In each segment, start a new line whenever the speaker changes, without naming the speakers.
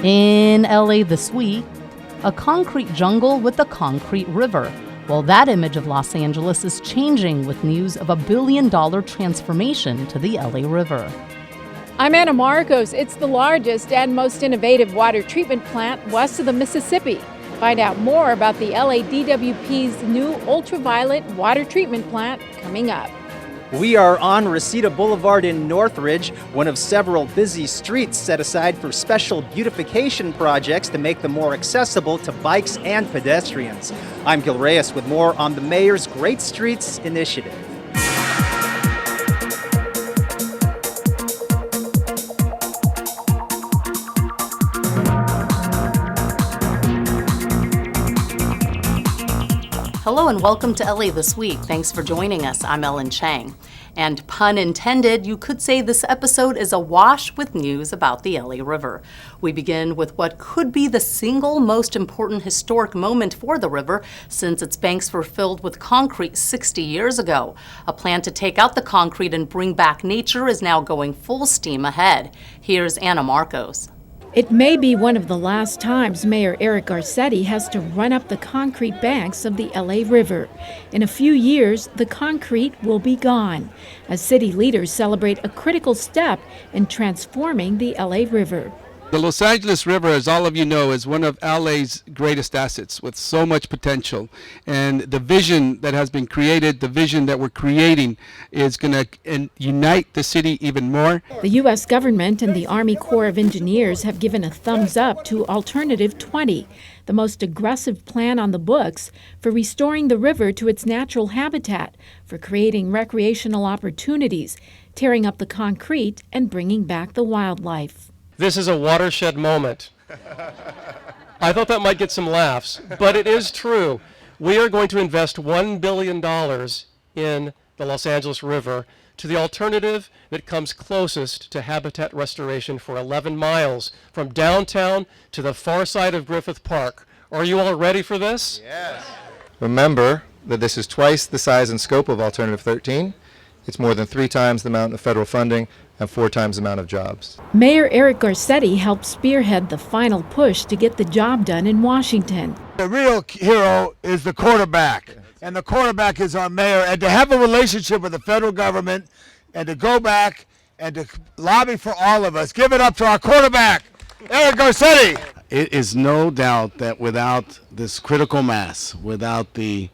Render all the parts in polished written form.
In LA this week, a concrete jungle with a concrete river. Well, that image of Los Angeles is changing with news of $1 billion transformation to the LA River.
I'm Anna Marcos. It's the largest and most innovative water treatment plant west of the Mississippi. Find out more about the LADWP's new ultraviolet water treatment plant coming up.
We are on Reseda Boulevard in Northridge, one of several busy streets set aside for special beautification projects to make them more accessible to bikes and pedestrians. I'm Gil Reyes with more on the Mayor's Great Streets Initiative.
Hello and welcome to LA This Week. Thanks for joining us. I'm Ellen Chang. And pun intended, you could say this episode is awash with news about the LA River. We begin with what could be the single most important historic moment for the river since its banks were filled with concrete 60 years ago. A plan to take out the concrete and bring back nature is now going full steam ahead. Here's Anna Marcos.
It may be one of the last times Mayor Eric Garcetti has to run up the concrete banks of the LA River. In a few years, the concrete will be gone, as city leaders celebrate a critical step in transforming the LA River.
The Los Angeles River, as all of you know, is one of LA's greatest assets with so much potential. And the vision that has been created, the vision that we're creating, is going to unite the city even more.
The U.S. government and the Army Corps of Engineers have given a thumbs up to Alternative 20, the most aggressive plan on the books for restoring the river to its natural habitat, for creating recreational opportunities, tearing up the concrete, and bringing back the wildlife.
This is a watershed moment. I thought that might get some laughs, but it is true. We are going to invest $1 billion in the Los Angeles River to the alternative that comes closest to habitat restoration for 11 miles from downtown to the far side of Griffith Park. Are you all ready for this?
Yes. Remember that this is twice the size and scope of Alternative 13. It's more than 3 times the amount of federal funding and 4 times the amount of jobs.
Mayor Eric Garcetti helped spearhead the final push to get the job done in Washington.
The real hero is the quarterback, and the quarterback is our mayor. And to have a relationship with the federal government and to go back and to lobby for all of us, give it up to our quarterback, Eric Garcetti.
It is no doubt that without this critical mass, without the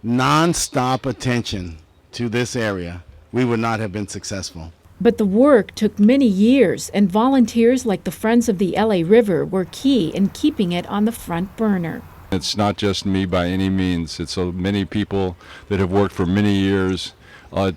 non-stop attention to this area, we would not have been successful.
But the work took many years, and volunteers like the Friends of the LA River were key in keeping it on the front burner.
It's not just me by any means. It's so many people that have worked for many years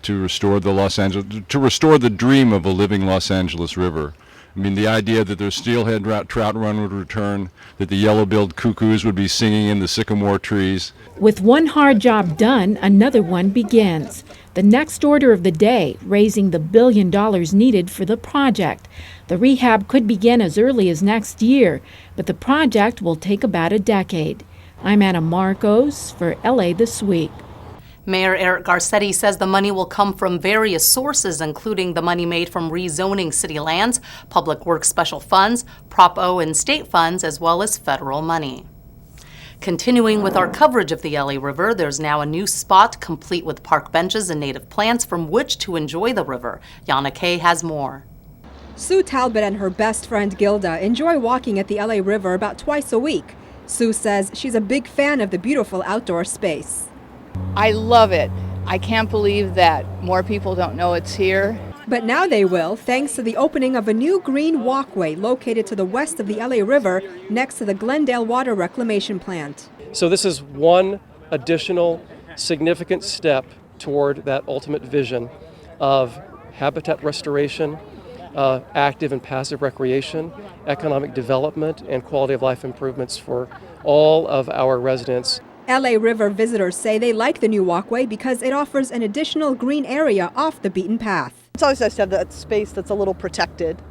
to restore the dream of a living Los Angeles River. I mean, the idea that their steelhead trout run would return, that the yellow-billed cuckoos would be singing in the sycamore trees.
With one hard job done, another one begins. The next order of the day, raising the $1 billion needed for the project. The rehab could begin as early as next year, but the project will take about a decade. I'm Anna Marcos for LA This Week.
Mayor Eric Garcetti says the money will come from various sources, including the money made from rezoning city lands, public works special funds, Prop O and state funds, as well as federal money. Continuing with our coverage of the LA River, there's now a new spot complete with park benches and native plants from which to enjoy the river. Yana Kay has more.
Sue Talbot and her best friend Gilda enjoy walking at the LA River about twice a week. Sue says she's a big fan of the beautiful outdoor space.
I love it. I can't believe that more people don't know it's here.
But now they will, thanks to the opening of a new green walkway located to the west of the LA River next to the Glendale Water Reclamation Plant.
So this is one additional significant step toward that ultimate vision of habitat restoration, active and passive recreation, economic development, and quality of life improvements for all of our residents.
LA River visitors say they like the new walkway because it offers an additional green area off the beaten path.
It's always nice to have that space that's a little protected.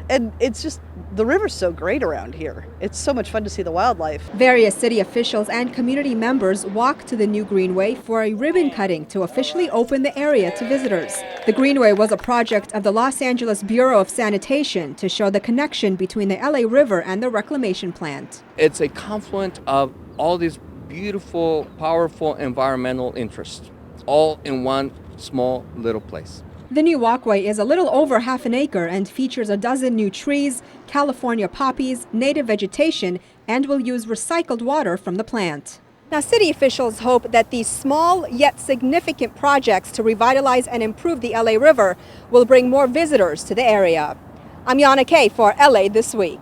And it's just, the river's so great around here. It's so much fun to see the wildlife.
Various city officials and community members walked to the new Greenway for a ribbon cutting to officially open the area to visitors. The Greenway was a project of the Los Angeles Bureau of Sanitation to show the connection between the LA River and the reclamation plant.
It's a confluence of all these beautiful, powerful environmental interests, all in one small little place.
The new walkway is a little over half an acre and features a dozen new trees, California poppies, native vegetation, and will use recycled water from the plant. Now, city officials hope that these small yet significant projects to revitalize and improve the LA River will bring more visitors to the area. I'm Yana Kay for LA This Week.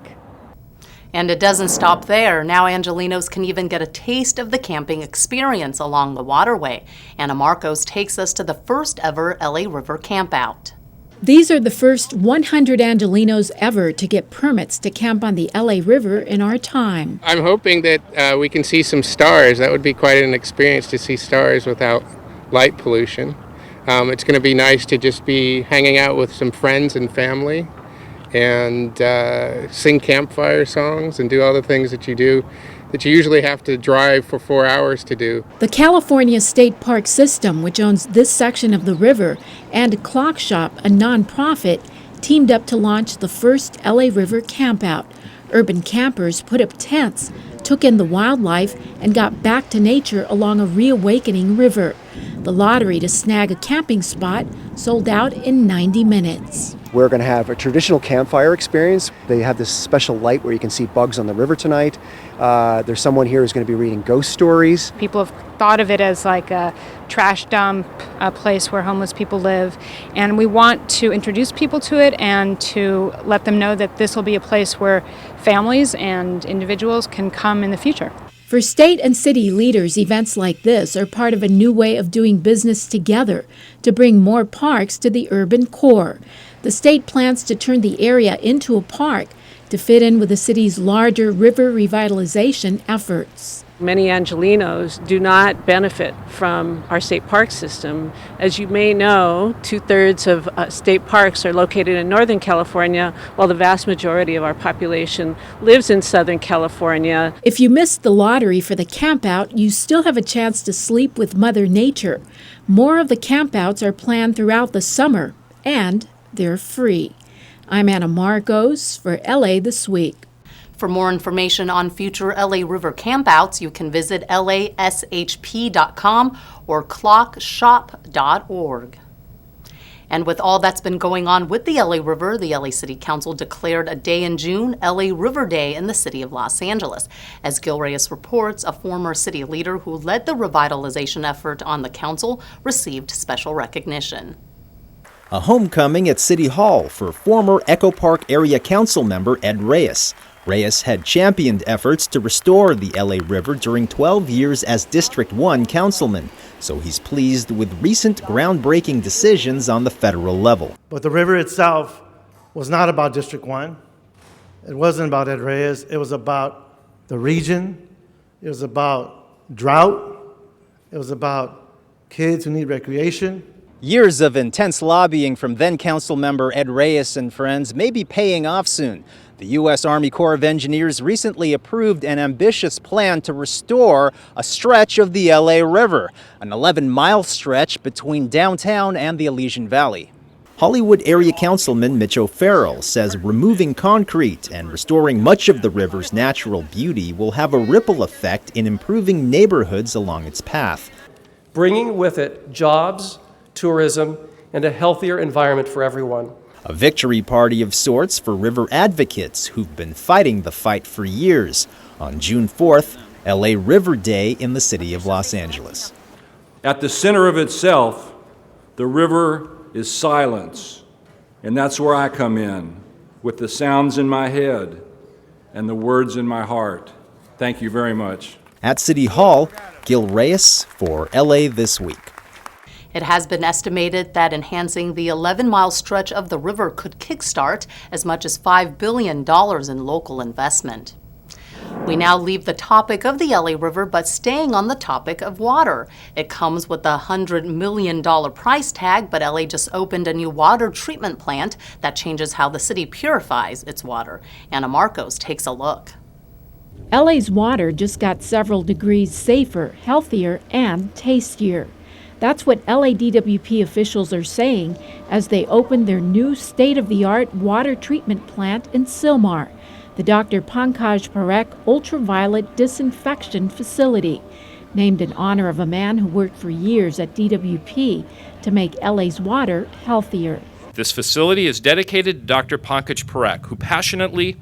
And it doesn't stop there. Now Angelenos can even get a taste of the camping experience along the waterway. Anna Marcos takes us to the first ever LA River Campout.
These are the first 100 Angelenos ever to get permits to camp on the LA River in our time.
I'm hoping that we can see some stars. That would be quite an experience to see stars without light pollution. It's going to be nice to just be hanging out with some friends and family and sing campfire songs and do all the things that you do that you usually have to drive for 4 hours to do.
The California State Park System, which owns this section of the river, and Clock Shop, a nonprofit, teamed up to launch the first LA River Campout. Urban campers put up tents, took in the wildlife, and got back to nature along a reawakening river. The lottery to snag a camping spot sold out in 90 minutes.
We're going to have a traditional campfire experience. They have this special light where you can see bugs on the river tonight. There's someone here who's going to be reading ghost stories.
People have thought of it as like a trash dump, a place where homeless people live. And we want to introduce people to it and to let them know that this will be a place where families and individuals can come in the future.
For state and city leaders, events like this are part of a new way of doing business together to bring more parks to the urban core. The state plans to turn the area into a park to fit in with the city's larger river revitalization efforts.
Many Angelenos do not benefit from our state park system. As you may know, 2/3 of state parks are located in Northern California, while the vast majority of our population lives in Southern California.
If you missed the lottery for the campout, you still have a chance to sleep with Mother Nature. More of the campouts are planned throughout the summer, and they're free. I'm Anna Marcos for LA This Week.
For more information on future LA River campouts, you can visit lashp.com or clockshop.org. And with all that's been going on with the LA River, the LA City Council declared a day in June, LA River Day, in the city of Los Angeles. As Gil Reyes reports, a former city leader who led the revitalization effort on the council received special recognition.
A homecoming at City Hall for former Echo Park Area Council member Ed Reyes. Reyes had championed efforts to restore the LA River during 12 years as District 1 councilman, so he's pleased with recent groundbreaking decisions on the federal level.
But the river itself was not about District 1. It wasn't about Ed Reyes. It was about the region. It was about drought. It was about kids who need recreation.
Years of intense lobbying from then council member Ed Reyes and friends may be paying off soon. The U.S. Army Corps of Engineers recently approved an ambitious plan to restore a stretch of the LA River, an 11-mile stretch between downtown and the Elysian Valley. Hollywood area councilman Mitch O'Farrell says removing concrete and restoring much of the river's natural beauty will have a ripple effect in improving neighborhoods along its path,
bringing with it jobs, tourism, and a healthier environment for everyone.
A victory party of sorts for river advocates who've been fighting the fight for years. On June 4th, LA River Day in the city of Los Angeles.
At the center of itself, the river is silence. And that's where I come in, with the sounds in my head and the words in my heart. Thank you very much.
At City Hall, Gil Reyes for LA This Week.
It has been estimated that enhancing the 11-mile stretch of the river could kickstart as much as $5 billion in local investment. We now leave the topic of the LA River, but staying on the topic of water. It comes with a $100 million price tag, but LA just opened a new water treatment plant that changes how the city purifies its water. Anna Marcos takes a look.
LA's water just got several degrees safer, healthier, and tastier. That's what LADWP officials are saying as they open their new state-of-the-art water treatment plant in Sylmar, the Dr. Pankaj Parekh ultraviolet disinfection facility, named in honor of a man who worked for years at DWP to make LA's water healthier.
This facility is dedicated to Dr. Pankaj Parekh, who passionately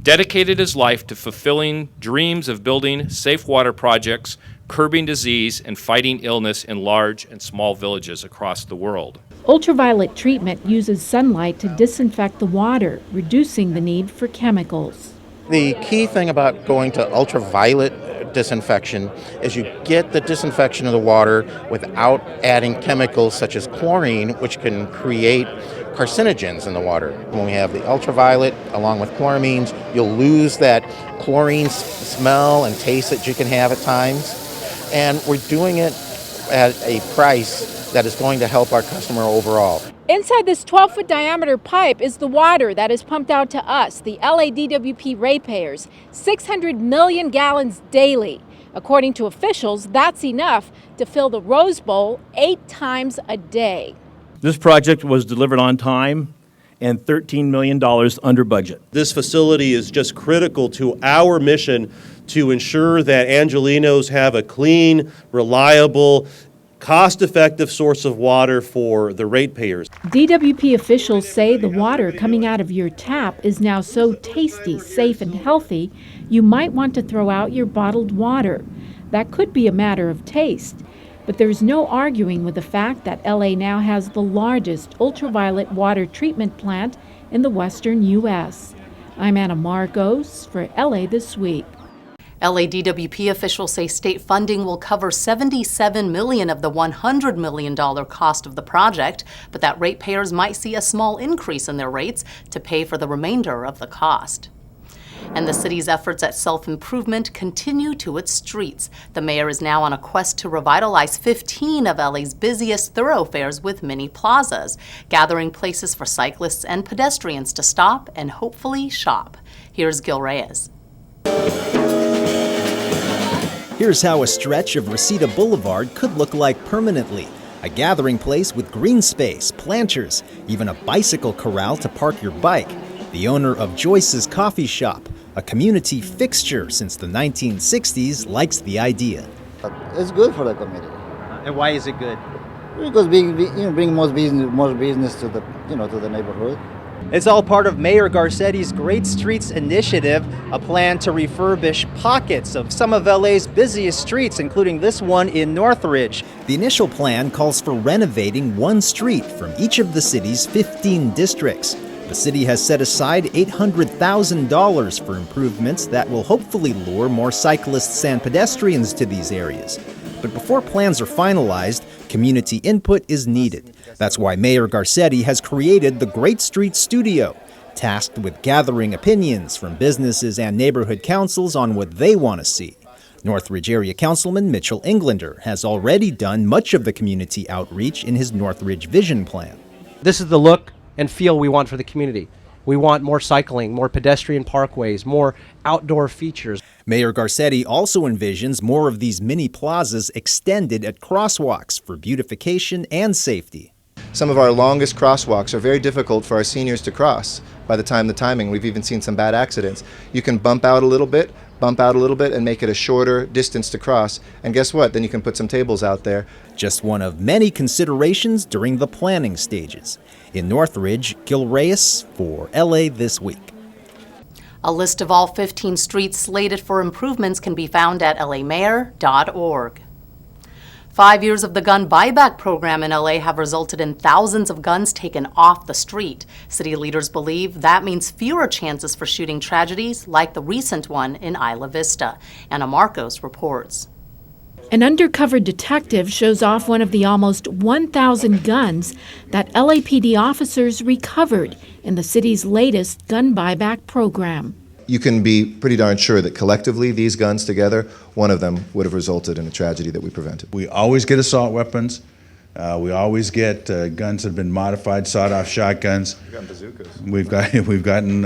dedicated his life to fulfilling dreams of building safe water projects, curbing disease, and fighting illness in large and small villages across the world.
Ultraviolet treatment uses sunlight to disinfect the water, reducing the need for chemicals.
The key thing about going to ultraviolet disinfection is you get the disinfection of the water without adding chemicals such as chlorine, which can create carcinogens in the water. When we have the ultraviolet along with chloramines, you'll lose that chlorine smell and taste that you can have at times. And we're doing it at a price that is going to help our customer overall.
Inside this 12-foot diameter pipe is the water that is pumped out to us, the LADWP ratepayers, 600 million gallons daily. According to officials, that's enough to fill the Rose Bowl 8 times a day.
This project was delivered on time and $13 million under budget.
This facility is just critical to our mission to ensure that Angelenos have a clean, reliable, cost-effective source of water for the ratepayers.
DWP officials say the water coming out of your tap is now so tasty, safe, and healthy, you might want to throw out your bottled water. That could be a matter of taste. But there's no arguing with the fact that LA now has the largest ultraviolet water treatment plant in the western U.S. I'm Anna Marcos for LA This Week.
LADWP officials say state funding will cover $77 million of the $100 million cost of the project, but that ratepayers might see a small increase in their rates to pay for the remainder of the cost. And the city's efforts at self-improvement continue to its streets. The mayor is now on a quest to revitalize 15 of LA's busiest thoroughfares with mini plazas, gathering places for cyclists and pedestrians to stop and hopefully shop. Here's Gil Reyes.
Here's how a stretch of Reseda Boulevard could look like permanently. A gathering place with green space, planters, even a bicycle corral to park your bike. The owner of Joyce's Coffee Shop, a community fixture since the 1960s, likes the idea.
It's good for the community.
And why is it good?
Because bring more business to the neighborhood.
It's all part of Mayor Garcetti's Great Streets Initiative, a plan to refurbish pockets of some of LA's busiest streets, including this one in Northridge. The initial plan calls for renovating one street from each of the city's 15 districts. The city has set aside $800,000 for improvements that will hopefully lure more cyclists and pedestrians to these areas. But before plans are finalized, community input is needed. That's why Mayor Garcetti has created the Great Street Studio, tasked with gathering opinions from businesses and neighborhood councils on what they want to see. Northridge Area Councilman Mitchell Englander has already done much of the community outreach in his Northridge Vision Plan.
This is the look and feel we want for the community. We want more cycling, more pedestrian parkways, more outdoor features.
Mayor Garcetti also envisions more of these mini plazas extended at crosswalks for beautification and safety.
Some of our longest crosswalks are very difficult for our seniors to cross. By the timing, we've even seen some bad accidents. You can bump out a little bit, and make it a shorter distance to cross. And guess what? Then you can put some tables out there.
Just one of many considerations during the planning stages. In Northridge, Gil Reyes for LA This Week.
A list of all 15 streets slated for improvements can be found at lamayor.org. 5 years of the gun buyback program in LA have resulted in thousands of guns taken off the street. City leaders believe that means fewer chances for shooting tragedies like the recent one in Isla Vista. Anna Marcos reports.
An undercover detective shows off one of the almost 1,000 guns that LAPD officers recovered in the city's latest gun buyback program.
you can be pretty darn sure that collectively, these guns together, one of them would have resulted in a tragedy that we prevented.
We always get assault weapons. We always get guns that have been modified, sawed-off shotguns.
We've gotten bazookas.
We've gotten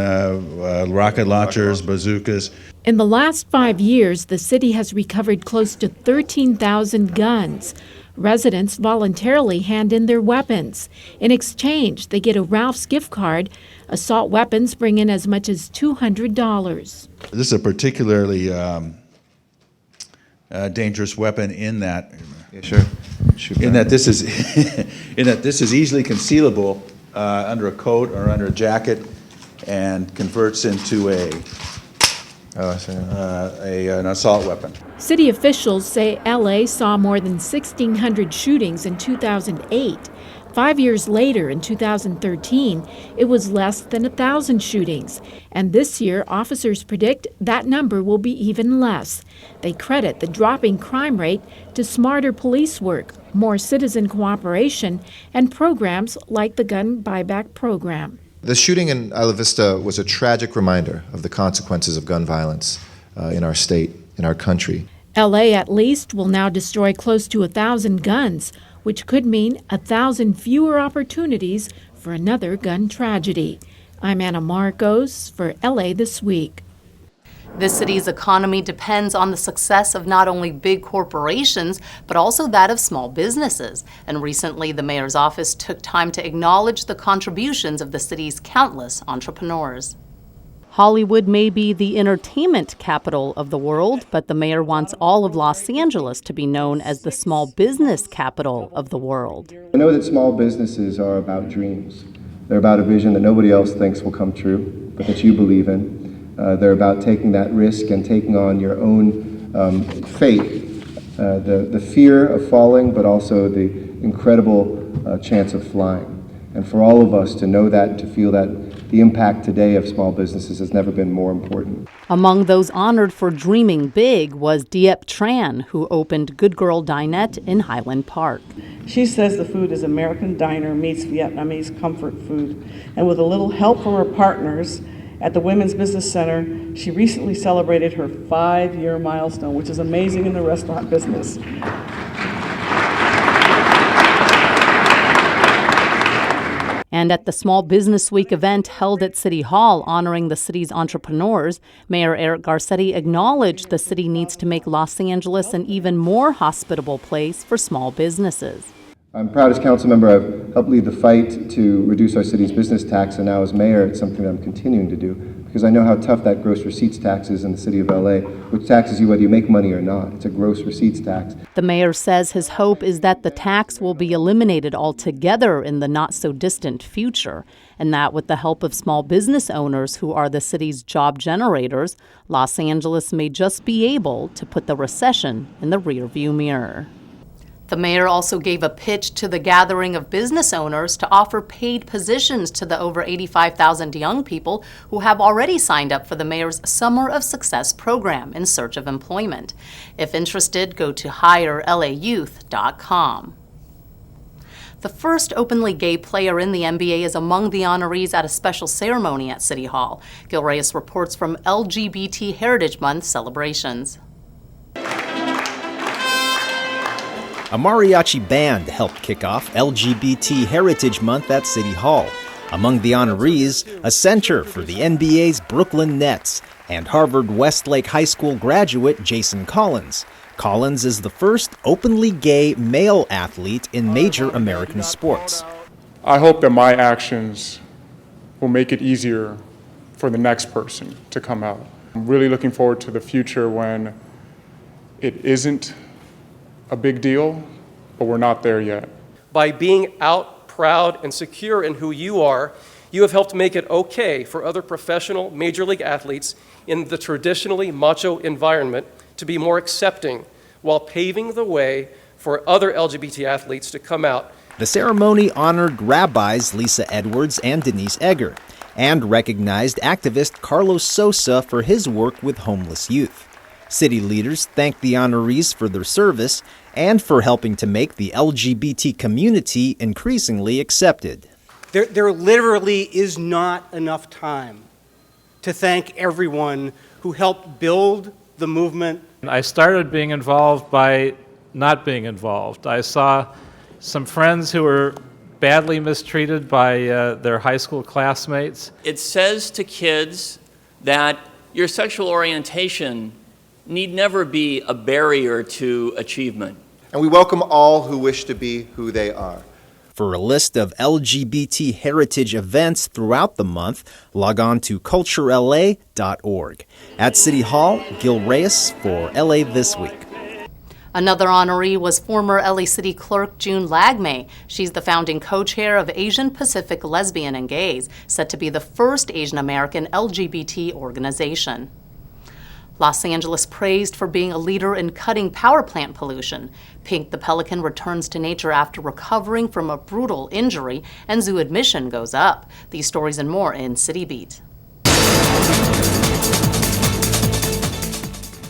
rocket launchers, bazookas.
In the last 5 years, the city has recovered close to 13,000 guns. Residents voluntarily hand in their weapons. In exchange, they get a Ralph's gift card. Assault weapons bring in as much as $200.
This is a particularly dangerous weapon in that.
Yeah, sure.
In that this is in that this is easily concealable under a coat or under a jacket, and converts into an assault weapon.
City officials say LA saw more than 1,600 shootings in 2008. 5 years later, in 2013, it was less than 1,000 shootings. And this year, officers predict that number will be even less. They credit the dropping crime rate to smarter police work, more citizen cooperation, and programs like the gun buyback program.
The shooting in Isla Vista was a tragic reminder of the consequences of gun violence in our state, in our country.
LA, at least, will now destroy close to 1,000 guns, which could mean 1,000 fewer opportunities for another gun tragedy. I'm Anna Marcos for LA This Week.
The city's economy depends on the success of not only big corporations, but also that of small businesses. And recently, the mayor's office took time to acknowledge the contributions of the city's countless entrepreneurs. Hollywood may be the entertainment capital of the world, but the mayor wants all of Los Angeles to be known as the small business capital of the world.
I know that small businesses are about dreams. They're about a vision that nobody else thinks will come true, but that you believe in. They're about taking that risk and taking on your own fate, the fear of falling, but also the incredible chance of flying. And for all of us to know that and to feel that the impact today of small businesses has never been more important.
Among those honored for dreaming big was Diep Tran, who opened Good Girl Dinette in Highland Park.
She says the food is American diner meets Vietnamese comfort food. And with a little help from her partners at the Women's Business Center, she recently celebrated her 5-year milestone, which is amazing in the restaurant business.
And at the Small Business Week event held at City Hall honoring the city's entrepreneurs, Mayor Eric Garcetti acknowledged the city needs to make Los Angeles an even more hospitable place for small businesses.
I'm proud as council member I've helped lead the fight to reduce our city's business tax, and now as mayor it's something that I'm continuing to do because I know how tough that gross receipts tax is in the city of LA, which taxes you whether you make money or not. It's a gross receipts tax.
The mayor says his hope is that the tax will be eliminated altogether in the not-so-distant future, and that with the help of small business owners who are the city's job generators, Los Angeles may just be able to put the recession in the rearview mirror. The mayor also gave a pitch to the gathering of business owners to offer paid positions to the over 85,000 young people who have already signed up for the mayor's Summer of Success program in search of employment. If interested, go to hirelaYouth.com. The first openly gay player in the NBA is among the honorees at a special ceremony at City Hall. Gil Reyes reports from LGBT Heritage Month celebrations.
A mariachi band helped kick off LGBT Heritage Month at City Hall. Among the honorees, a center for the NBA's Brooklyn Nets and Harvard Westlake High School graduate Jason Collins. Collins is the first openly gay male athlete in major American sports.
I hope that my actions will make it easier for the next person to come out. I'm really looking forward to the future when it isn't a big deal, but we're not there yet.
By being out, proud, and secure in who you are, you have helped make it okay for other professional major league athletes in the traditionally macho environment to be more accepting while paving the way for other LGBT athletes to come out.
The ceremony honored rabbis Lisa Edwards and Denise Egger and recognized activist Carlos Sosa for his work with homeless youth. City leaders thanked the honorees for their service and for helping to make the LGBT community increasingly accepted.
There literally is not enough time
to thank everyone who helped build the movement.
I started being involved by not being involved. I saw some friends who were badly mistreated by their high school classmates.
It says to kids that your sexual orientation need never be a barrier to achievement.
And we welcome all who wish to be who they are.
For a list of LGBT heritage events throughout the month, log on to culturela.org. At City Hall, Gil Reyes for LA This Week.
Another honoree was former LA City Clerk June Lagmay. She's the founding co-chair of Asian Pacific Lesbian and Gays, set to be the first Asian American LGBT organization. Los Angeles praised for being a leader in cutting power plant pollution. Pink the Pelican returns to nature after recovering from a brutal injury, and zoo admission goes up. These stories and more in City Beat.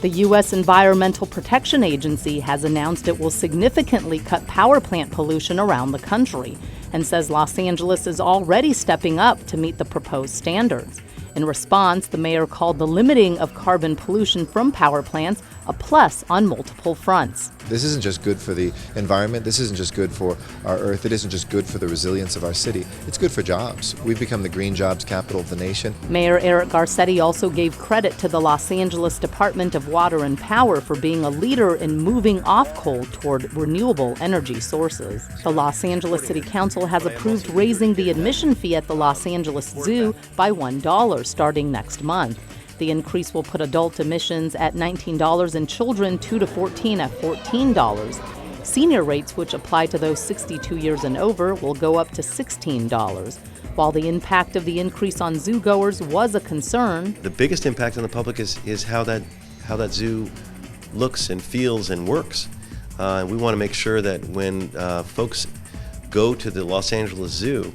The U.S. Environmental Protection Agency has announced it will significantly cut power plant pollution around the country and says Los Angeles is already stepping up to meet the proposed standards. In response, the mayor called the limiting of carbon pollution from power plants a plus on multiple fronts.
This isn't just good for the environment. This isn't just good for our earth. It isn't just good for the resilience of our city. It's good for jobs. We've become the green jobs capital of the nation.
Mayor Eric Garcetti also gave credit to the Los Angeles Department of Water and Power for being a leader in moving off coal toward renewable energy sources. The Los Angeles City Council has approved raising the admission fee at the Los Angeles Zoo by $1 starting next month. The increase will put adult admissions at $19 and children 2 to 14 at $14. Senior rates, which apply to those 62 years and over, will go up to $16. While the impact of the increase on zoo-goers was a concern,
the biggest impact on the public is how that zoo looks and feels and works. We want to make sure that when folks go to the Los Angeles Zoo,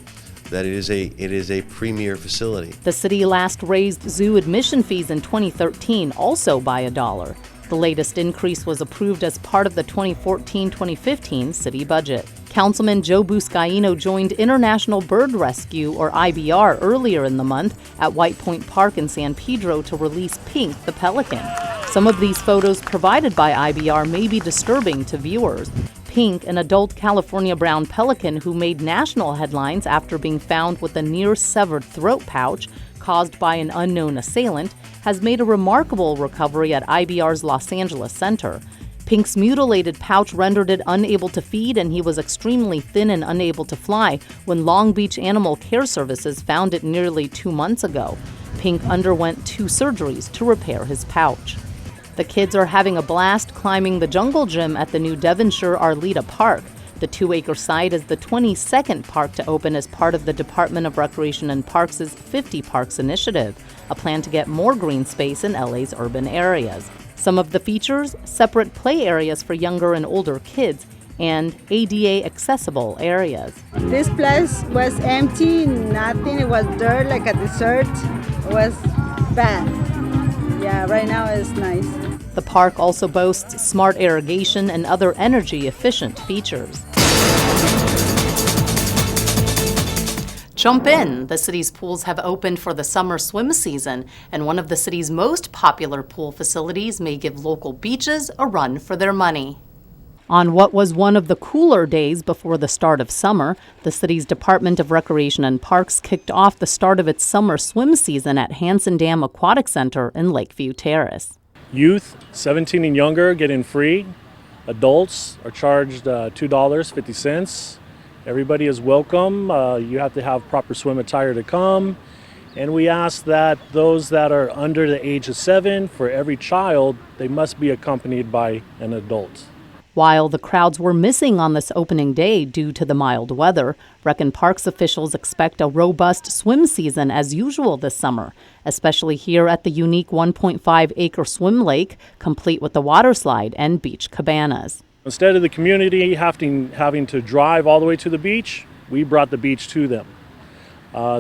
that it is a premier facility.
The city last raised zoo admission fees in 2013, also by $1. The latest increase was approved as part of the 2014-2015 city budget. Councilman Joe Buscaino joined International Bird Rescue, or IBR, earlier in the month at White Point Park in San Pedro to release Pink the Pelican. Some of these photos provided by IBR may be disturbing to viewers. Pink, an adult California brown pelican who made national headlines after being found with a near-severed throat pouch caused by an unknown assailant, has made a remarkable recovery at IBR's Los Angeles Center. Pink's mutilated pouch rendered it unable to feed, and he was extremely thin and unable to fly when Long Beach Animal Care Services found it nearly 2 months ago. Pink underwent 2 surgeries to repair his pouch. The kids are having a blast climbing the jungle gym at the new Devonshire Arleta Park. The 2-acre site is the 22nd park to open as part of the Department of Recreation and Parks' 50 Parks initiative, a plan to get more green space in LA's urban areas. Some of the features: separate play areas for younger and older kids, and ADA accessible areas.
This place was empty, nothing, it was dirt like a desert. It was bad. Yeah, right now it's nice.
The park also boasts smart irrigation and other energy-efficient features. Jump in! The city's pools have opened for the summer swim season, and one of the city's most popular pool facilities may give local beaches a run for their money. On what was one of the cooler days before the start of summer, the city's Department of Recreation and Parks kicked off the start of its summer swim season at Hansen Dam Aquatic Center in Lakeview Terrace.
Youth, 17 and younger, get in free. Adults are charged $2.50. Everybody is welcome. You have to have proper swim attire to come. And we ask that those that are under the age of 7, for every child, they must be accompanied by an adult.
While the crowds were missing on this opening day due to the mild weather, Rec and Parks officials expect a robust swim season as usual this summer, especially here at the unique 1.5-acre swim lake, complete with the water slide and beach cabanas.
Instead of the community having to drive all the way to the beach, we brought the beach to them.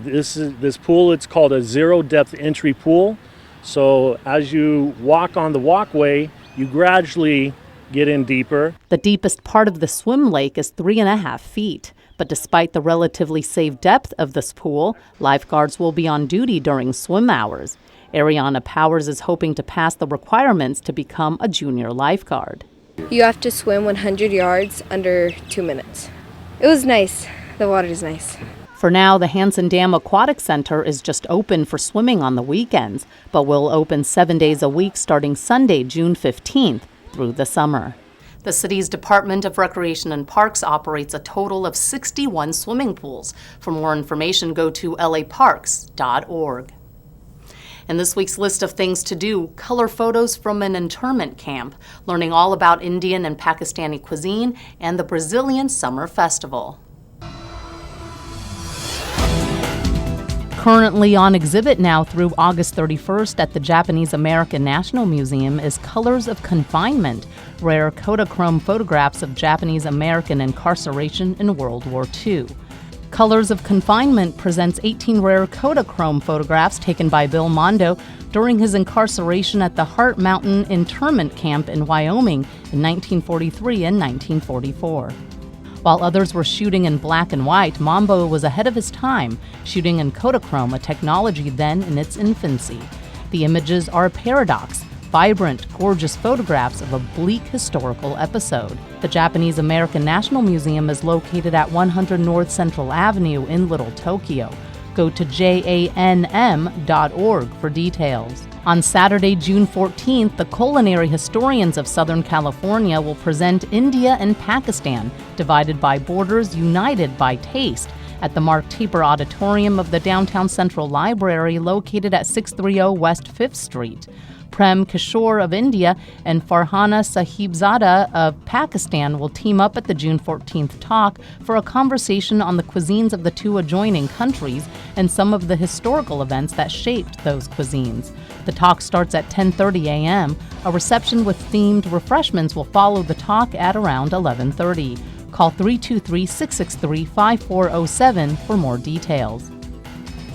This pool, it's called a zero-depth entry pool. So as you walk on the walkway, you gradually get in deeper.
The deepest part of the swim lake is 3.5 feet. But despite the relatively safe depth of this pool, lifeguards will be on duty during swim hours. Ariana Powers is hoping to pass the requirements to become a junior lifeguard.
You have to swim 100 yards under 2 minutes. It was nice. The water is nice.
For now, the Hansen Dam Aquatic Center is just open for swimming on the weekends, but will open 7 days a week starting Sunday, June 15th through the summer. The city's Department of Recreation and Parks operates a total of 61 swimming pools. For more information, go to laparks.org. In this week's list of things to do, color photos from an internment camp, learning all about Indian and Pakistani cuisine, and the Brazilian Summer Festival. Currently on exhibit now through August 31st at the Japanese American National Museum is Colors of Confinement, rare Kodachrome photographs of Japanese American incarceration in World War II. Colors of Confinement presents 18 rare Kodachrome photographs taken by Bill Mondo during his incarceration at the Heart Mountain Internment Camp in Wyoming in 1943 and 1944. While others were shooting in black and white, Mambo was ahead of his time, shooting in Kodachrome, a technology then in its infancy. The images are a paradox, vibrant, gorgeous photographs of a bleak historical episode. The Japanese American National Museum is located at 100 North Central Avenue in Little Tokyo. Go to janm.org for details. On Saturday, June 14th, the culinary historians of Southern California will present India and Pakistan, divided by borders, united by taste, at the Mark Taper Auditorium of the Downtown Central Library located at 630 West 5th Street. Prem Kishore of India and Farhana Sahibzada of Pakistan will team up at the June 14th talk for a conversation on the cuisines of the two adjoining countries and some of the historical events that shaped those cuisines. The talk starts at 10:30 a.m. A reception with themed refreshments will follow the talk at around 11:30. Call 323-663-5407 for more details.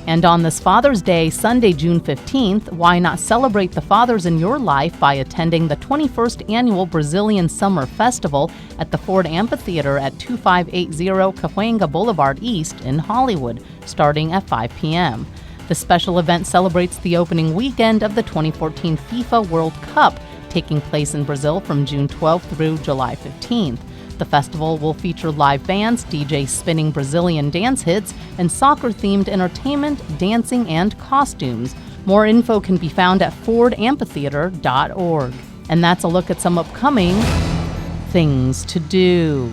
And on this Father's Day, Sunday, June 15th, why not celebrate the fathers in your life by attending the 21st Annual Brazilian Summer Festival at the Ford Amphitheater at 2580 Cahuenga Boulevard East in Hollywood, starting at 5 p.m. The special event celebrates the opening weekend of the 2014 FIFA World Cup, taking place in Brazil from June 12th through July 15th. The festival will feature live bands, DJs spinning Brazilian dance hits, and soccer-themed entertainment, dancing, and costumes. More info can be found at fordamphitheater.org. And that's a look at some upcoming things to do.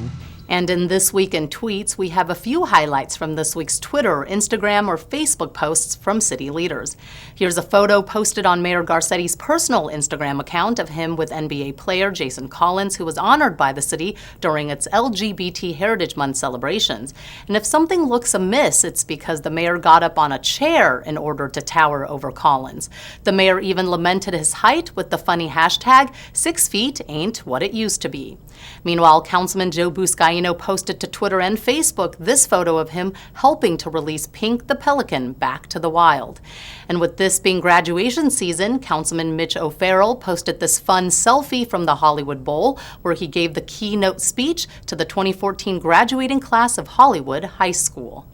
And in This Week in Tweets, we have a few highlights from this week's Twitter, Instagram, or Facebook posts from city leaders. Here's a photo posted on Mayor Garcetti's personal Instagram account of him with NBA player Jason Collins, who was honored by the city during its LGBT Heritage Month celebrations. And if something looks amiss, it's because the mayor got up on a chair in order to tower over Collins. The mayor even lamented his height with the funny hashtag, 6 feet ain't what it used to be. Meanwhile, Councilman Joe Buscaino posted to Twitter and Facebook this photo of him helping to release Pink the Pelican back to the wild. And with this being graduation season, Councilman Mitch O'Farrell posted this fun selfie from the Hollywood Bowl where he gave the keynote speech to the 2014 graduating class of Hollywood High School.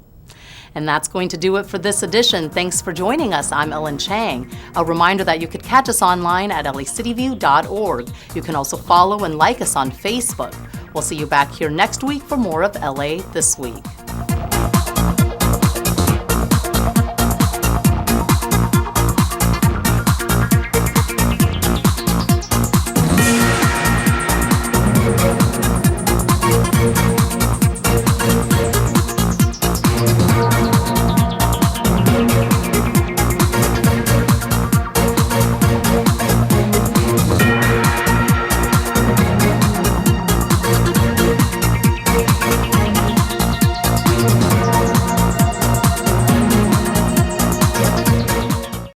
And that's going to do it for this edition. Thanks for joining us. I'm Ellen Chang. A reminder that you could catch us online at lacityview.org. You can also follow and like us on Facebook. We'll see you back here next week for more of LA This Week.